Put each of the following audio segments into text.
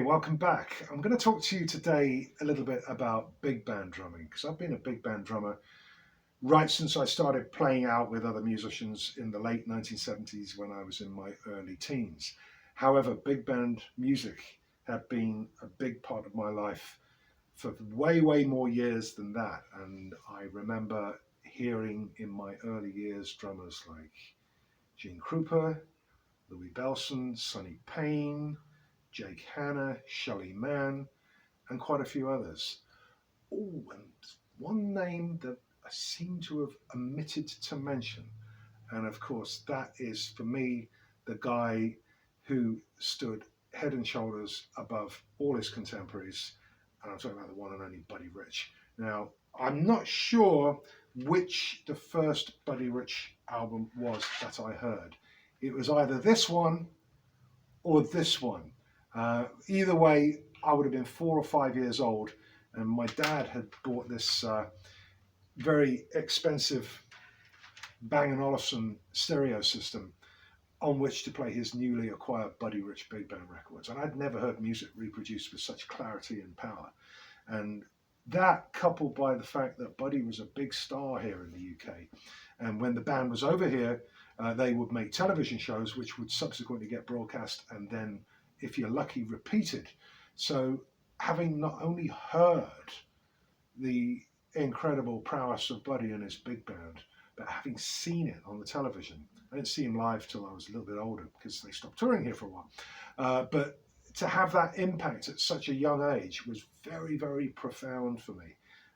welcome back. I'm going to talk to you today a little bit about big band drumming because I've been a big band drummer right since I started playing out with other musicians in the late 1970s when I was in my early teens. However, big band music had been a big part of my life for way, way more years than that. And I remember hearing in my early years drummers like Gene Krupa, Louis Bellson, Sonny Payne, Jake Hanna, Shelly Manne, and quite a few others. Oh, and one name that I seem to have omitted to mention, and of course, that is for me the guy who stood head and shoulders above all his contemporaries, and I'm talking about the one and only Buddy Rich. Now, I'm not sure which the first Buddy Rich album was that I heard. It was either this one or this one. Either way, I would have been 4 or 5 years old, and my dad had bought this very expensive Bang & Olufsen stereo system on which to play his newly acquired Buddy Rich big band records. And I'd never heard music reproduced with such clarity and power. And that, coupled by the fact that Buddy was a big star here in the UK, and when the band was over here, they would make television shows which would subsequently get broadcast and then, if you're lucky, repeated. So having not only heard the incredible prowess of Buddy and his big band, but having seen it on the television. I didn't see him live till I was a little bit older because they stopped touring here for a while. But to have that impact at such a young age was very, very profound for me.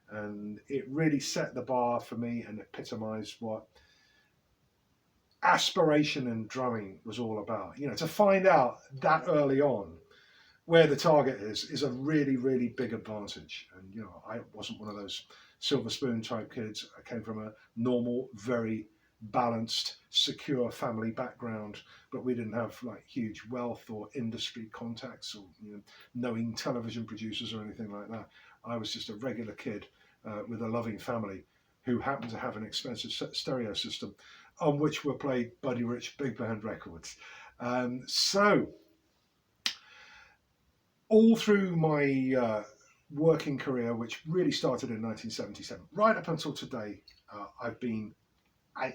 And it really set the bar for me and epitomized what aspiration in drumming was all about. You know, to find out that early on where the target is a really, really big advantage. And, you know, I wasn't one of those silver spoon type kids. I came from a normal, very balanced, secure family background, but we didn't have like huge wealth or industry contacts or, you know, knowing television producers or anything like that. I was just a regular kid with a loving family who happened to have an expensive stereo system on which were played Buddy Rich big band records. So all through my working career, which really started in 1977, right up until today, I've been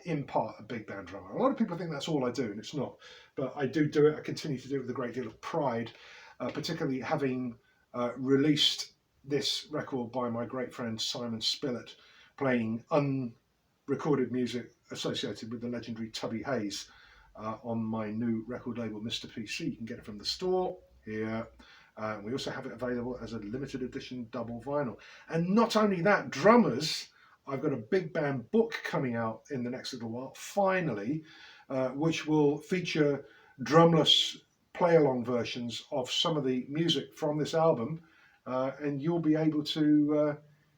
in part a big band drummer. A lot of people think that's all I do, and it's not. But I do it. I continue to do it with a great deal of pride, particularly having released this record by my great friend Simon Spillett, playing unrecorded music associated with the legendary Tubby Hayes on my new record label, Mr. PC. You can get it from the store here. We also have it available as a limited edition double vinyl. And not only that, drummers, I've got a big band book coming out in the next little while, finally, which will feature drumless play-along versions of some of the music from this album. And you'll be able to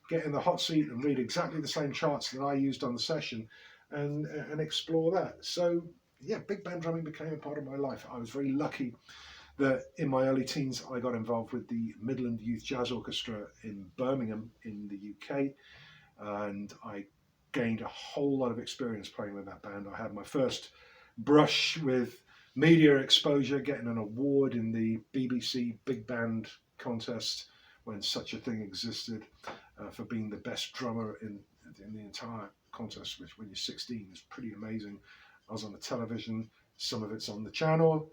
get in the hot seat and read exactly the same charts that I used on the session and explore that. So, yeah, big band drumming became a part of my life. I was very lucky that in my early teens I got involved with the Midland Youth Jazz Orchestra in Birmingham in the UK, and I gained a whole lot of experience playing with that band. I had my first brush with media exposure, getting an award in the BBC Big Band contest when such a thing existed, for being the best drummer in the entire contest, which when you're 16 is pretty amazing. I was on the television, some of it's on the channel,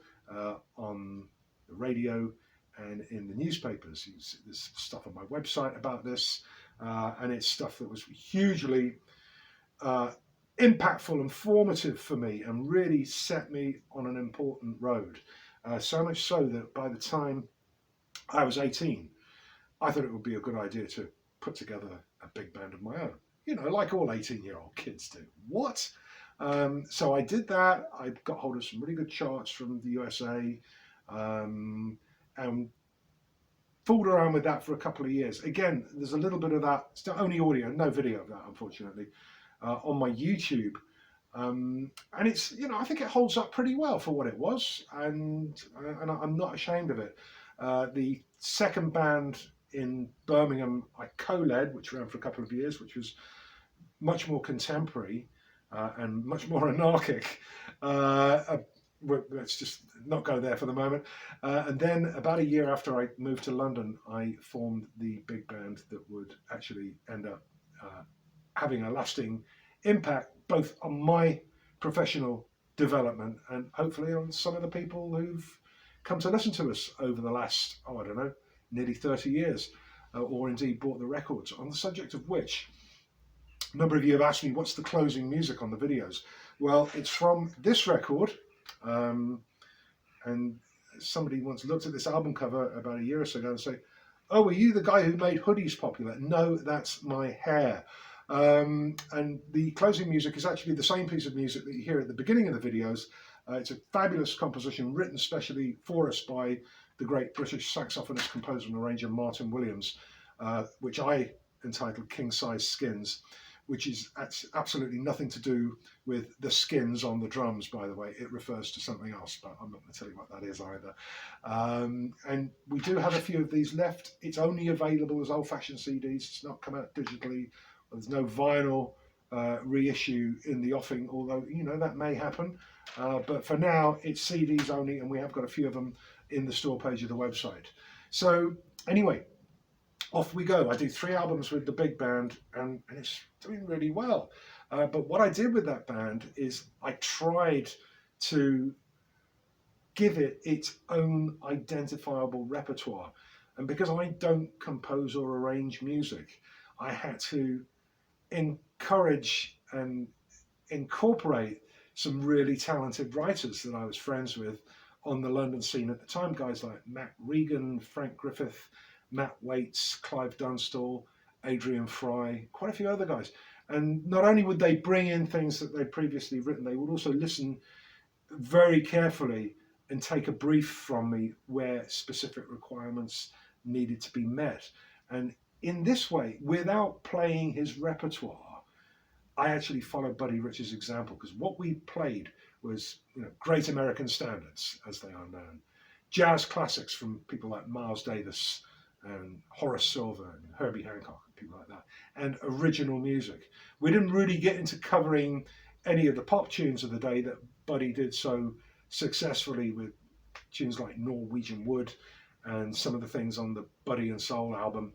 on the radio, and in the newspapers. There's stuff on my website about this, and it's stuff that was hugely impactful and formative for me and really set me on an important road. So much so that by the time I was 18, I thought it would be a good idea to put together a big band of my own. You know, like all 18-year-old kids do. What? So I did that. I got hold of some really good charts from the USA, and fooled around with that for a couple of years. Again, there's a little bit of that, still only audio, no video of that, unfortunately, on my YouTube. And it's, you know, I think it holds up pretty well for what it was, and I'm not ashamed of it. The second band in Birmingham I co-led, which ran for a couple of years, which was much more contemporary and much more anarchic, let's just not go there for the moment. And then about a year after I moved to London, I formed the big band that would actually end up having a lasting impact both on my professional development and hopefully on some of the people who've come to listen to us over the last, I don't know, nearly 30 years, or indeed bought the records. On the subject of which, a number of you have asked me what's the closing music on the videos. Well, it's from this record, um, and somebody once looked at this album cover about a year or so ago and say, "Oh, were you the guy who made hoodies popular?" No, that's my hair. And the closing music is actually the same piece of music that you hear at the beginning of the videos. It's a fabulous composition written specially for us by the great British saxophonist, composer and arranger Martin Williams, which I entitled King Size Skins, which is absolutely nothing to do with the skins on the drums, by the way. It refers to something else, but I'm not going to tell you what that is either. And we do have a few of these left. It's only available as old-fashioned CDs. It's not come out digitally. There's no vinyl reissue in the offing, although, you know, that may happen. But for now, it's CDs only, and we have got a few of them in the store page of the website. So anyway, off we go. I do 3 albums with the big band, and it's doing really well. But what I did with that band is I tried to give it its own identifiable repertoire. And because I don't compose or arrange music, I had to encourage and incorporate some really talented writers that I was friends with on the London scene at the time. Guys like Matt Regan, Frank Griffith, Matt Waits, Clive Dunstall, Adrian Fry, quite a few other guys. And not only would they bring in things that they'd previously written, they would also listen very carefully and take a brief from me where specific requirements needed to be met. And in this way, without playing his repertoire, I actually followed Buddy Rich's example, because what we played was, you know, great American standards, as they are known, jazz classics from people like Miles Davis and Horace Silver and Herbie Hancock and people like that, and original music. We didn't really get into covering any of the pop tunes of the day that Buddy did so successfully with tunes like Norwegian Wood and some of the things on the Buddy and Soul album,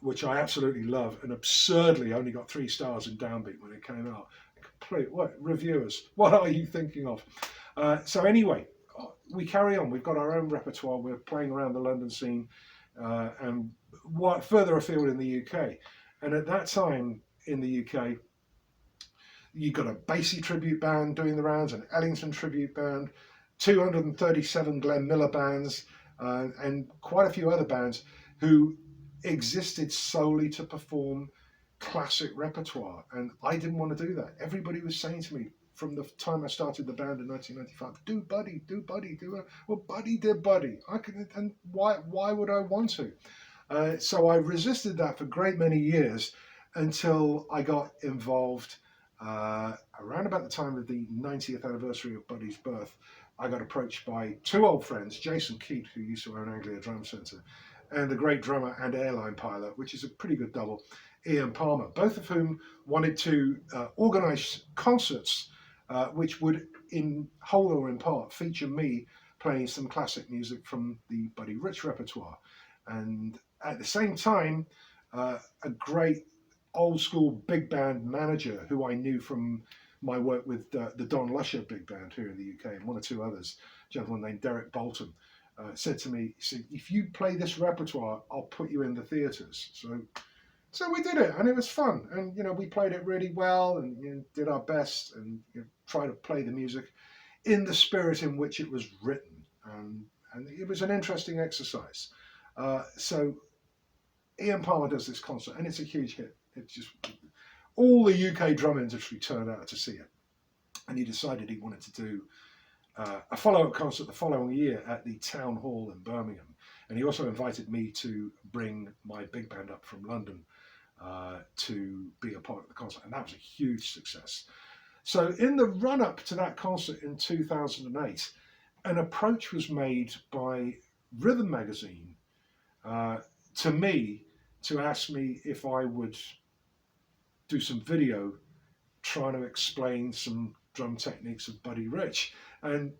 which I absolutely love, and absurdly only got 3 stars in Downbeat when it came out. Complete, what, reviewers, what are you thinking of? So anyway, we carry on. We've got our own repertoire. We're playing around the London scene, and further afield in the UK. And at that time in the UK, you got a Basie tribute band doing the rounds, an Ellington tribute band, 237 Glenn Miller bands, and quite a few other bands who existed solely to perform classic repertoire. And I didn't want to do that. Everybody was saying to me from the time I started the band in 1995, do Buddy, do Buddy, do it. Well, Buddy did Buddy. I could, and why would I want to? So I resisted that for a great many years until I got involved around about the time of the 90th anniversary of Buddy's birth. I got approached by 2 old friends, Jason Keat, who used to own Anglia Drum Centre, and the great drummer and airline pilot, which is a pretty good double, Ian Palmer, both of whom wanted to organise concerts which would, in whole or in part, feature me playing some classic music from the Buddy Rich repertoire. And at the same time, a great old school big band manager who I knew from my work with the Don Lusher big band here in the UK, and 1 or 2 others, a gentleman named Derek Bolton, said to me, he said, if you play this repertoire, I'll put you in the theatres. So we did it, and it was fun. And, you know, we played it really well, and, you know, did our best, and, you know, tried to play the music in the spirit in which it was written. And it was an interesting exercise. So Ian Palmer does this concert, and it's a huge hit. It's just, all the UK drum industry turned out to see it. And he decided he wanted to do a follow-up concert the following year at the Town Hall in Birmingham. And he also invited me to bring my big band up from London to be a part of the concert. And that was a huge success. So in the run-up to that concert in 2008, an approach was made by Rhythm Magazine to me to ask me if I would do some video trying to explain some drum techniques of Buddy Rich. And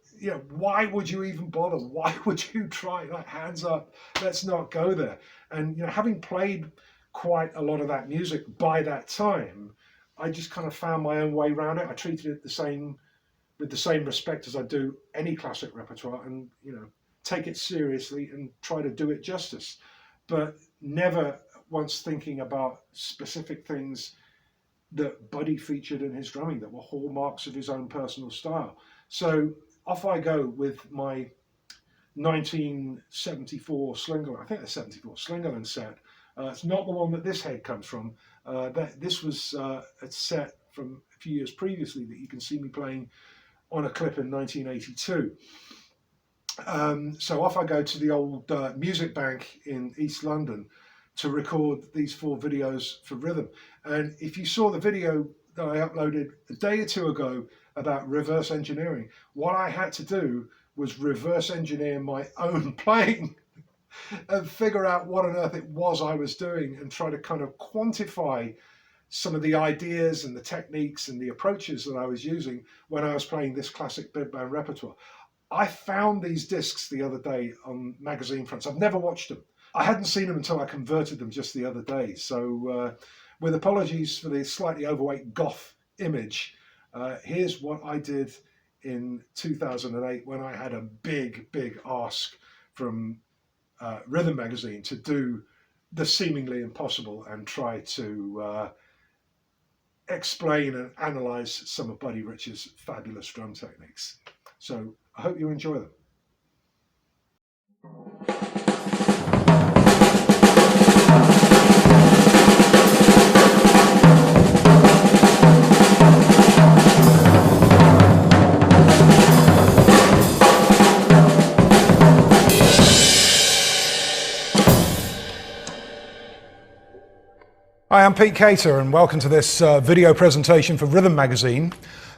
why would you even bother? Why would you try? Like, hands up, let's not go there. And having played quite a lot of that music by that time, I just kind of found my own way around it. I treated it with the same respect as I do any classic repertoire, and take it seriously and try to do it justice, but never once thinking about specific things that Buddy featured in his drumming that were hallmarks of his own personal style. So off I go with my 1974 Slingerland, I think the 74 Slingerland set. It's not the one that this head comes from. This was a set from a few years previously that you can see me playing on a clip in 1982. So off I go to the old music bank in East London to record these 4 videos for Rhythm. And if you saw the video that I uploaded a day or two ago about reverse engineering, what I had to do was reverse engineer my own playing and figure out what on earth it was I was doing and try to kind of quantify some of the ideas and the techniques and the approaches that I was using when I was playing this classic big band repertoire. I found these discs the other day on magazine fronts. I've never watched them. I hadn't seen them until I converted them just the other day. So with apologies for the slightly overweight goth image, here's what I did in 2008 when I had a big ask from Rhythm magazine to do the seemingly impossible and try to explain and analyze some of Buddy Rich's fabulous drum techniques. So I hope you enjoy them. Hi, I'm Pete CATER and welcome to this video presentation for Rhythm magazine.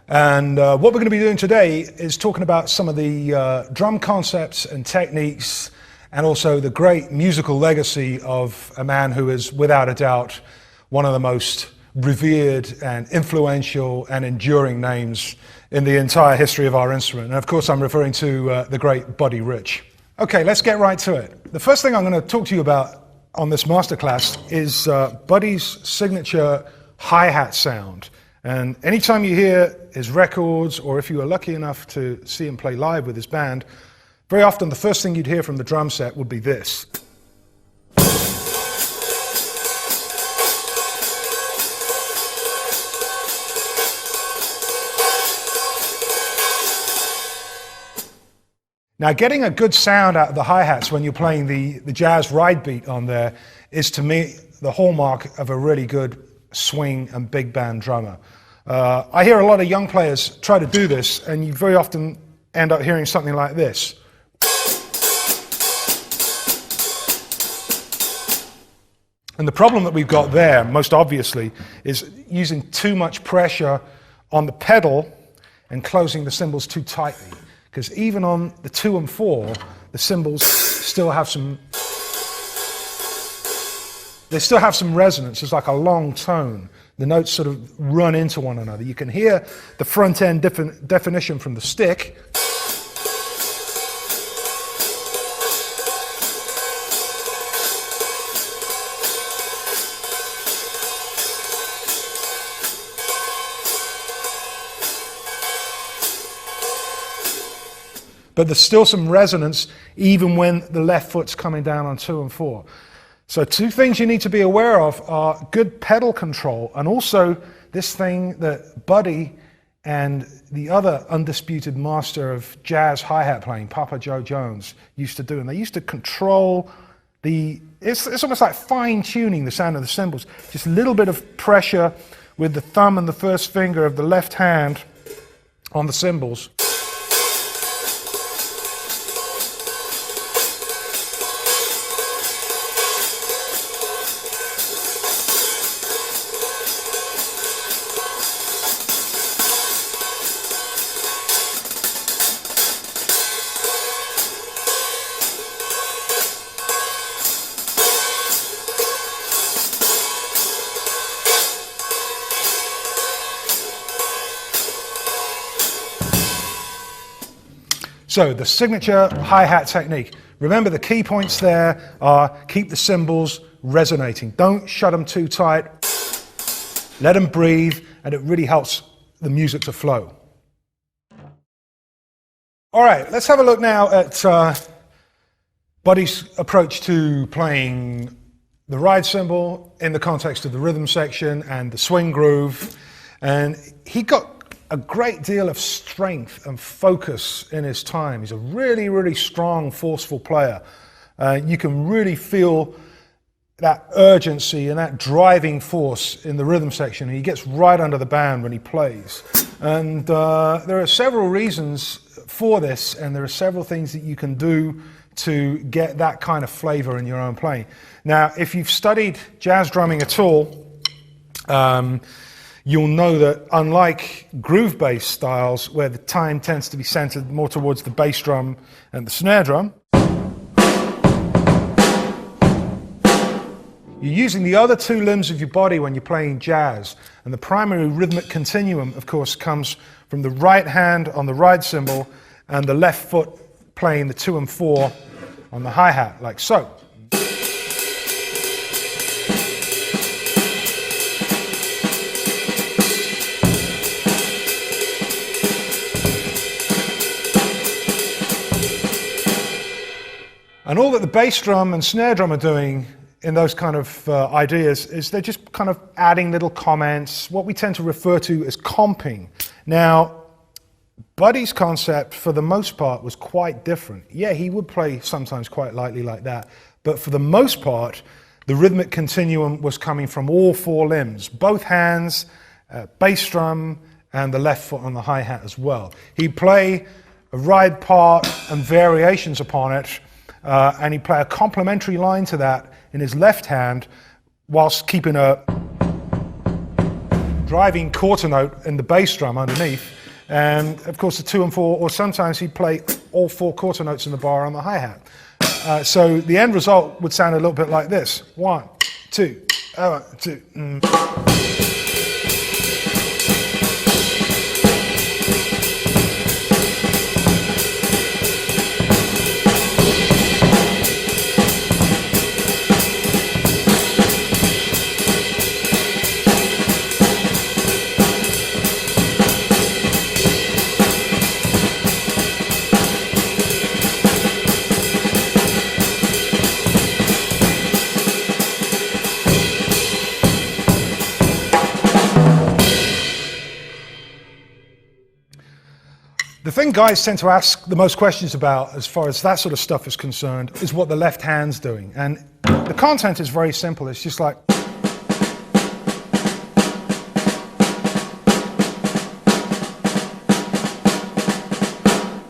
And what we're going to be doing today is talking about some of the drum concepts and techniques, and also the great musical legacy of a man who is without a doubt one of the most revered and influential and enduring names in the entire history of our instrument. And of course I'm referring to the great Buddy Rich. Okay, let's get right to it. The first thing I'm going to talk to you about on this masterclass is Buddy's signature hi-hat sound. And anytime you hear his records, or if you were lucky enough to see him play live with his band, very often the first thing you'd hear from the drum set would be this. Now, getting a good sound out of the hi-hats when you're playing the jazz ride beat on there is, to me, the hallmark of a really good swing and big band drummer. I hear a lot of young players try to do this, and you very often end up hearing something like this. And the problem that we've got there, most obviously, is using too much pressure on the pedal and closing the cymbals too tightly. Because even on the 2 and 4, the cymbals still have some resonance. It's like a long tone. The notes sort of run into one another. You can hear the front end definition from the stick. But there's still some resonance even when the left foot's coming down on 2 and 4. So 2 things you need to be aware of are good pedal control, and also this thing that Buddy and the other undisputed master of jazz hi-hat playing, Papa Joe Jones, used to do. And they used to control it's almost like fine-tuning the sound of the cymbals. Just a little bit of pressure with the thumb and the first finger of the left hand on the cymbals. So the signature hi-hat technique. Remember the key points there are keep the cymbals resonating. Don't shut them too tight. Let them breathe, and it really helps the music to flow. All right, let's have a look now at Buddy's approach to playing the ride cymbal in the context of the rhythm section and the swing groove. And he got a great deal of strength and focus in his time. He's a really, really strong, forceful player. You can really feel that urgency and that driving force in the rhythm section. He gets right under the band when he plays. And there are several reasons for this, and there are several things that you can do to get that kind of flavor in your own playing. Now, if you've studied jazz drumming at all, you'll know that unlike groove-based styles, where the time tends to be centered more towards the bass drum and the snare drum, you're using the other two limbs of your body when you're playing jazz. And the primary rhythmic continuum, of course, comes from the right hand on the ride cymbal and the left foot playing the 2 and 4 on the hi-hat, like so. And all that the bass drum and snare drum are doing in those kind of ideas is they're just kind of adding little comments, what we tend to refer to as comping. Now, Buddy's concept, for the most part, was quite different. Yeah, he would play sometimes quite lightly like that, but for the most part, the rhythmic continuum was coming from all 4 limbs, both hands, bass drum, and the left foot on the hi-hat as well. He'd play a ride part and variations upon it, and he'd play a complementary line to that in his left hand, whilst keeping a driving quarter note in the bass drum underneath. And of course the 2 and 4, or sometimes he'd play all 4 quarter notes in the bar on the hi-hat. So the end result would sound a little bit like this. 1, 2, 1, 2. The thing guys tend to ask the most questions about, as far as that sort of stuff is concerned, is what the left hand's doing. And the content is very simple. It's just like,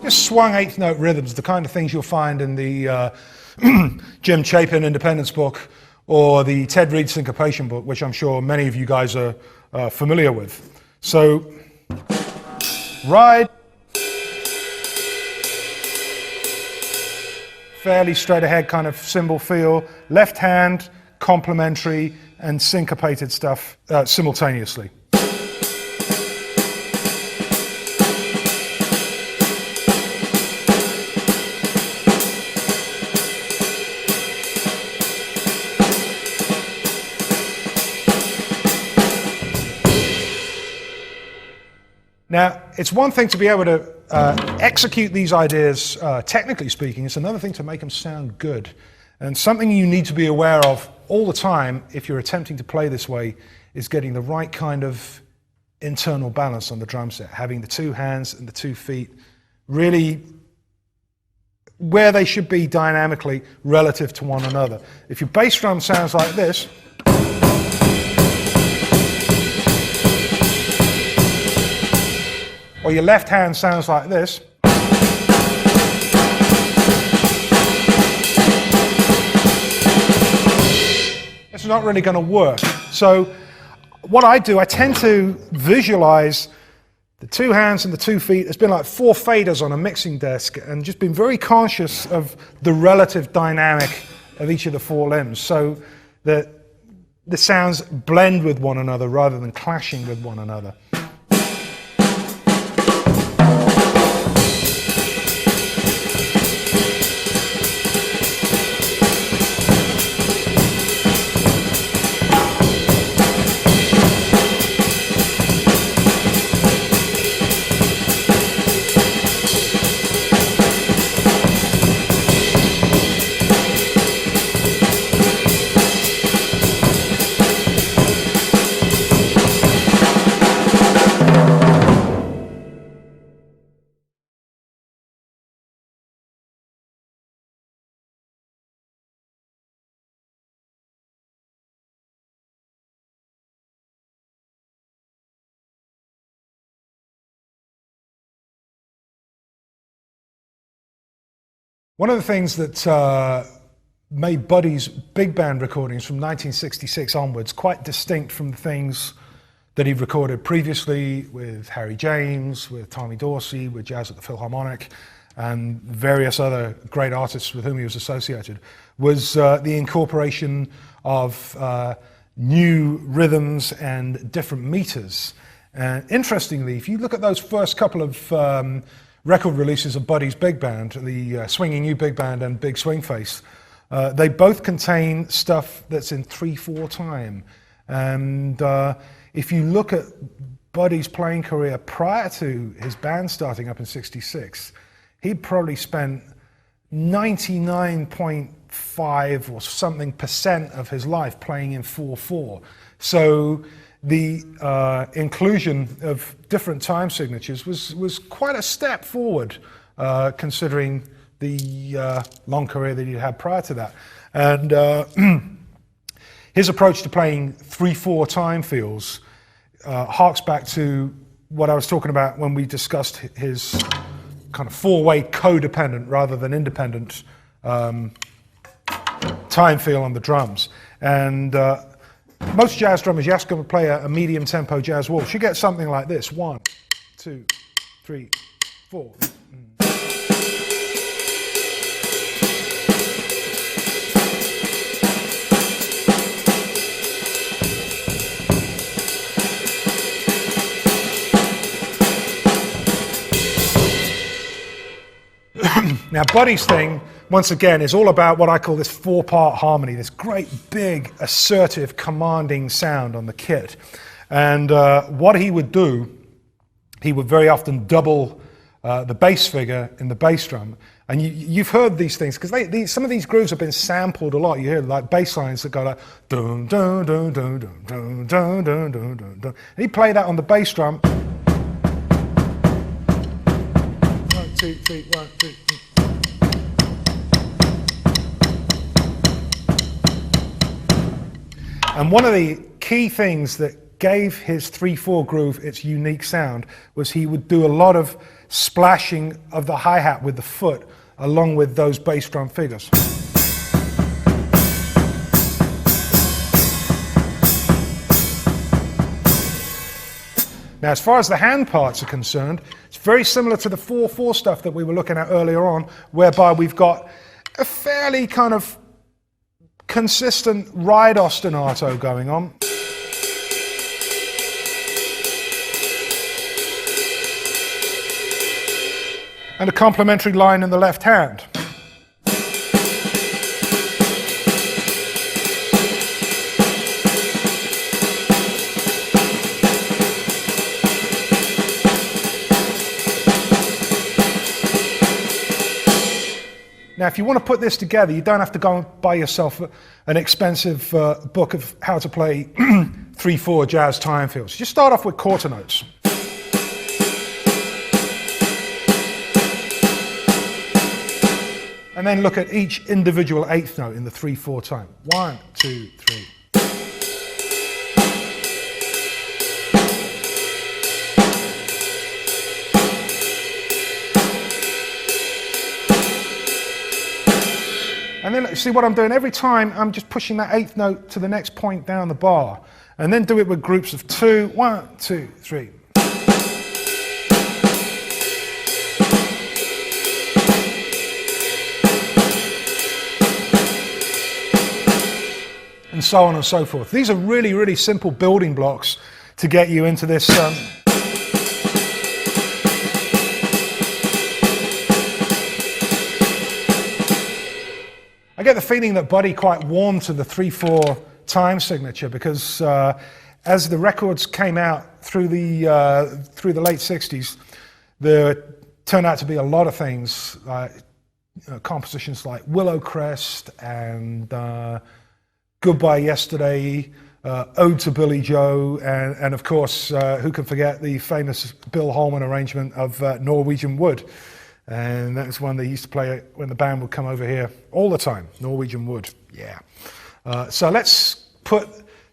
just swung 8th note rhythms, the kind of things you'll find in the Jim Chapin Independence book or the Ted Reed Syncopation book, which I'm sure many of you guys are familiar with. So, ride, fairly straight ahead kind of cymbal feel, left hand, complementary and syncopated stuff simultaneously. Now, it's one thing to be able to execute these ideas, technically speaking. It's another thing to make them sound good. And something you need to be aware of all the time if you're attempting to play this way is getting the right kind of internal balance on the drum set, having the 2 hands and the 2 feet really where they should be dynamically relative to one another. If your bass drum sounds like this, or your left hand sounds like this, it's not really going to work. So what I do, I tend to visualize the 2 hands and the 2 feet. It's been like 4 faders on a mixing desk, and just been very conscious of the relative dynamic of each of the 4 limbs, so that the sounds blend with one another rather than clashing with one another. One of the things that made Buddy's big band recordings from 1966 onwards quite distinct from the things that he'd recorded previously with Harry James, with Tommy Dorsey, with Jazz at the Philharmonic, and various other great artists with whom he was associated, was the incorporation of new rhythms and different meters. And interestingly, if you look at those first couple of record releases of Buddy's big band, the Swinging U Big Band and Big Swing Face, they both contain stuff that's in 3/4 time. And if you look at Buddy's playing career prior to his band starting up in '66, he'd probably spent 99.5 or something % of his life playing in 4/4. So the inclusion of different time signatures was quite a step forward, considering the long career that he'd had prior to that. And his approach to playing 3/4 time feels harks back to what I was talking about when we discussed his kind of 4-way codependent rather than independent time feel on the drums. And most jazz drummers, you ask them to play a medium tempo jazz waltz, you get something like this: 1, 2, 3, 4. Now, Buddy's thing, once again, is all about what I call this 4-part harmony, this great, big, assertive, commanding sound on the kit. And what he would do, he would very often double the bass figure in the bass drum. And you've heard these things, because some of these grooves have been sampled a lot. You hear like bass lines that go like dun dun dun dun dun dun dun dun dun dun dun. And he'd play that on the bass drum. 1, 2, 3, 1, 2, 3. And one of the key things that gave his 3/4 groove its unique sound was he would do a lot of splashing of the hi-hat with the foot along with those bass drum figures. Now, as far as the hand parts are concerned, it's very similar to the 4/4 stuff that we were looking at earlier on, whereby we've got a fairly kind of consistent ride ostinato going on. And a complementary line in the left hand. Now, if you want to put this together, you don't have to go and buy yourself an expensive book of how to play 3/4 jazz time feels. Just start off with quarter notes. And then look at each individual 8th note in the 3/4 time. 1, 2, 3. And then see what I'm doing every time, I'm just pushing that 8th note to the next point down the bar. And then do it with groups of 2, 1, 2, 3. And so on and so forth. These are really, really simple building blocks to get you into this. I get the feeling that Buddy quite warmed to the 3/4 time signature because as the records came out through the late '60s, there turned out to be a lot of things, compositions like Willow Crest and Goodbye Yesterday, Ode to Billy Joe, and of course, who can forget the famous Bill Holman arrangement of Norwegian Wood. And that was one they used to play when the band would come over here all the time, Norwegian Wood, yeah. So let's put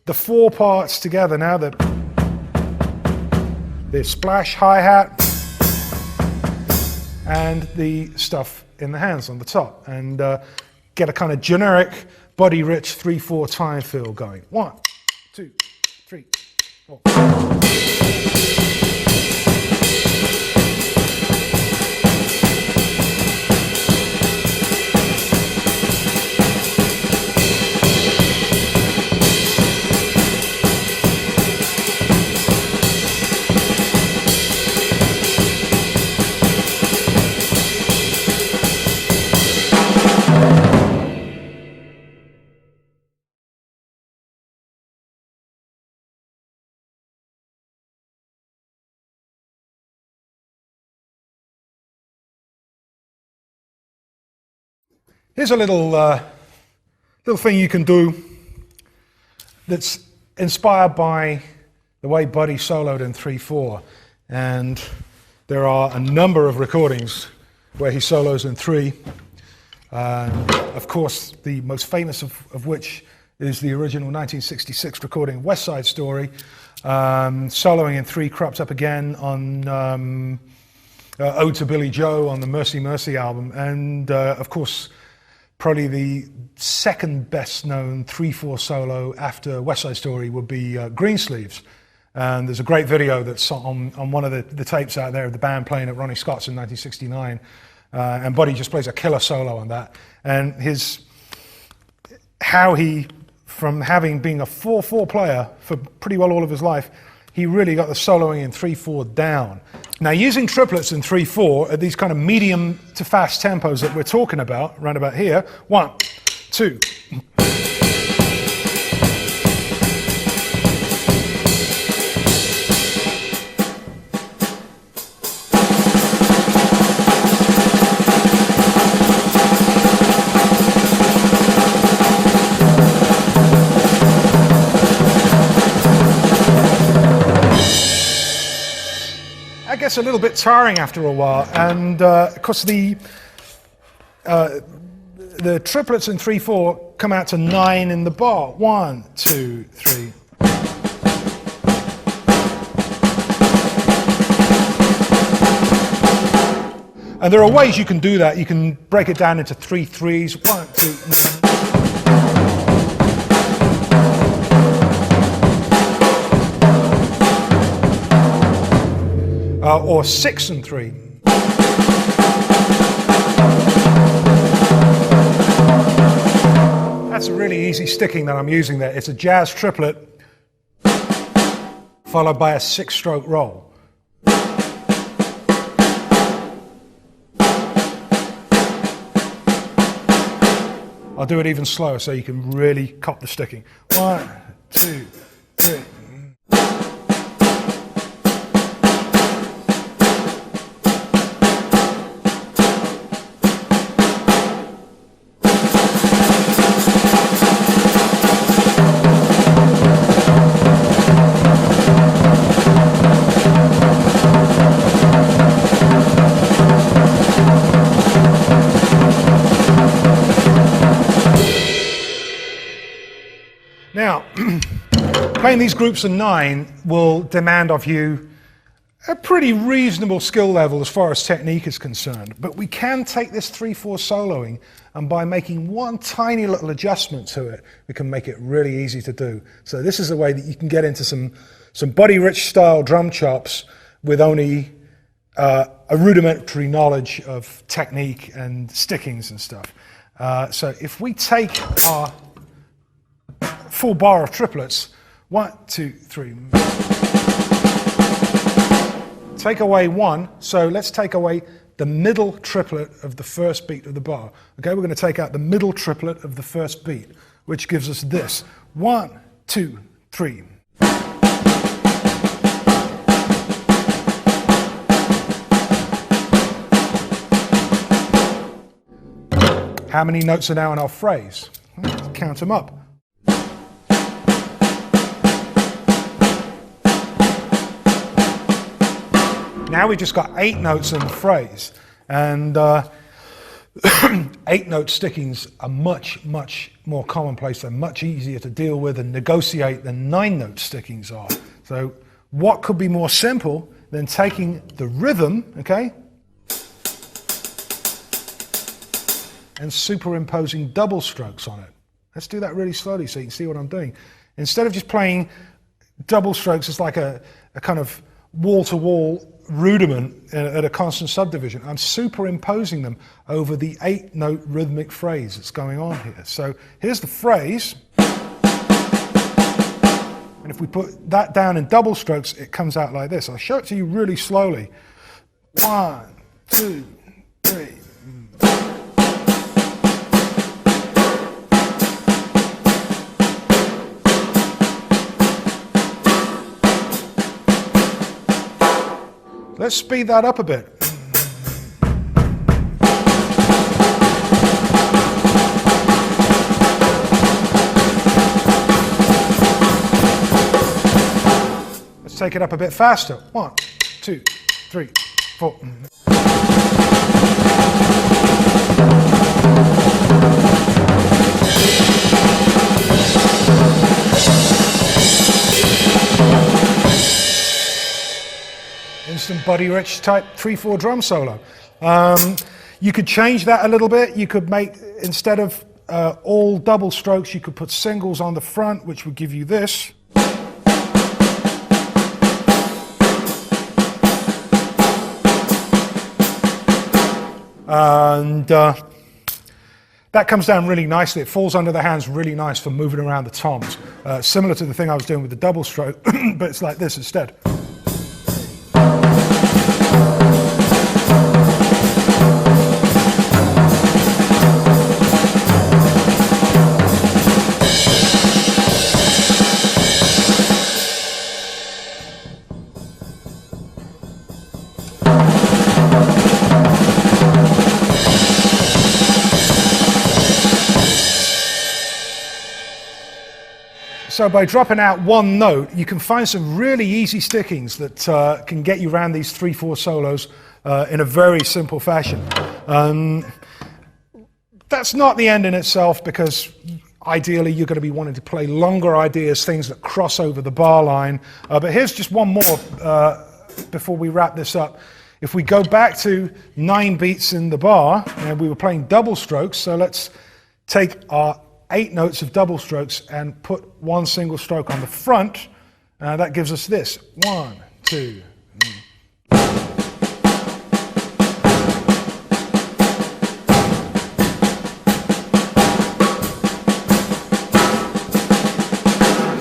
the 4 parts together now. The splash hi-hat and the stuff in the hands on the top and get a kind of generic body-rich 3/4 time feel going. 1, 2, 3, 4. Here's a little thing you can do that's inspired by the way Buddy soloed in 3/4, and there are a number of recordings where he solos in 3. Of course, the most famous of which is the original 1966 recording West Side Story. Soloing in 3 crops up again on Ode to Billy Joe on the Mercy Mercy album, and of course, probably the second best known 3/4 solo after West Side Story would be Greensleeves. And there's a great video that's on one of the tapes out there of the band playing at Ronnie Scott's in 1969. And Buddy just plays a killer solo on that. And how he, from having been a 4/4 player for pretty well all of his life, he really got the soloing in 3/4 down. Now, using triplets in 3/4 at these kind of medium to fast tempos that we're talking about, right about here, 1, 2. That gets a little bit tiring after a while, and of course the triplets in 3/4 come out to 9 in the bar. 1, 2, 3. And there are ways you can do that. You can break it down into 3 3s. 1, 2, 9. Or 6 and 3. That's a really easy sticking that I'm using there. It's a jazz triplet followed by a 6-stroke roll. I'll do it even slower so you can really cop the sticking. 1, 2, 3. Now, playing these groups of 9 will demand of you a pretty reasonable skill level as far as technique is concerned, but we can take this 3/4 soloing, and by making one tiny little adjustment to it, we can make it really easy to do. So this is a way that you can get into some Buddy-Rich style drum chops with only a rudimentary knowledge of technique and stickings and stuff. So if we take our full bar of triplets, 1, 2, 3. Take away 1, so let's take away the middle triplet of the first beat of the bar. Okay, we're going to take out the middle triplet of the first beat, which gives us this. 1, 2, 3. How many notes are now in our phrase? Let's count them up. Now we've just got 8 notes in the phrase, and 8-note stickings are much, much more commonplace. They're much easier to deal with and negotiate than 9-note stickings are. So what could be more simple than taking the rhythm, okay, and superimposing double strokes on it. Let's do that really slowly so you can see what I'm doing. Instead of just playing double strokes as like a kind of wall-to-wall rudiment at a constant subdivision, I'm superimposing them over the 8-note rhythmic phrase that's going on here. So here's the phrase, and if we put that down in double strokes, it comes out like this. I'll show it to you really slowly. 1, 2, 3. Let's speed that up a bit. Let's take it up a bit faster. 1, 2, 3, 4. Instant Buddy Rich type 3/4 drum solo. You could change that a little bit. You could make, instead of all double strokes, you could put singles on the front, which would give you this. And that comes down really nicely. It falls under the hands really nice for moving around the toms. Similar to the thing I was doing with the double stroke, but it's like this instead. So by dropping out one note, you can find some really easy stickings that can get you around these 3/4 solos in a very simple fashion. That's not the end in itself, because ideally you're going to be wanting to play longer ideas, things that cross over the bar line. But here's just one more before we wrap this up. If we go back to 9 beats in the bar, and we were playing double strokes, so let's take our 8 notes of double strokes and put one single stroke on the front. That gives us this. 1, 2.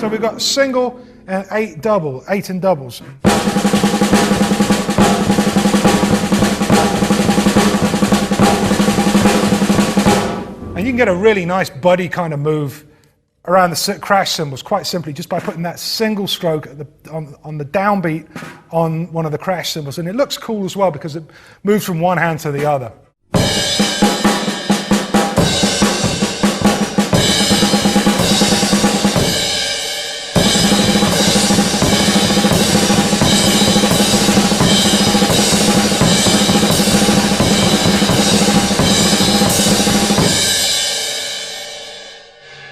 So we've got single and 8 double, 8 in doubles. And you can get a really nice buddy kind of move around the crash cymbals quite simply just by putting that single stroke at on the downbeat on one of the crash cymbals. And it looks cool as well because it moves from one hand to the other.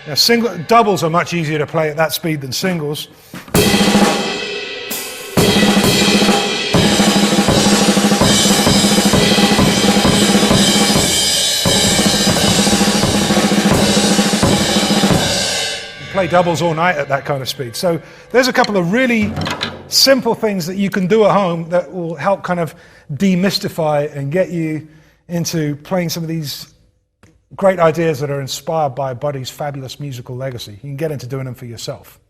Now, doubles are much easier to play at that speed than singles. You play doubles all night at that kind of speed. So there's a couple of really simple things that you can do at home that will help kind of demystify and get you into playing some of these great ideas that are inspired by Buddy's fabulous musical legacy. You can get into doing them for yourself.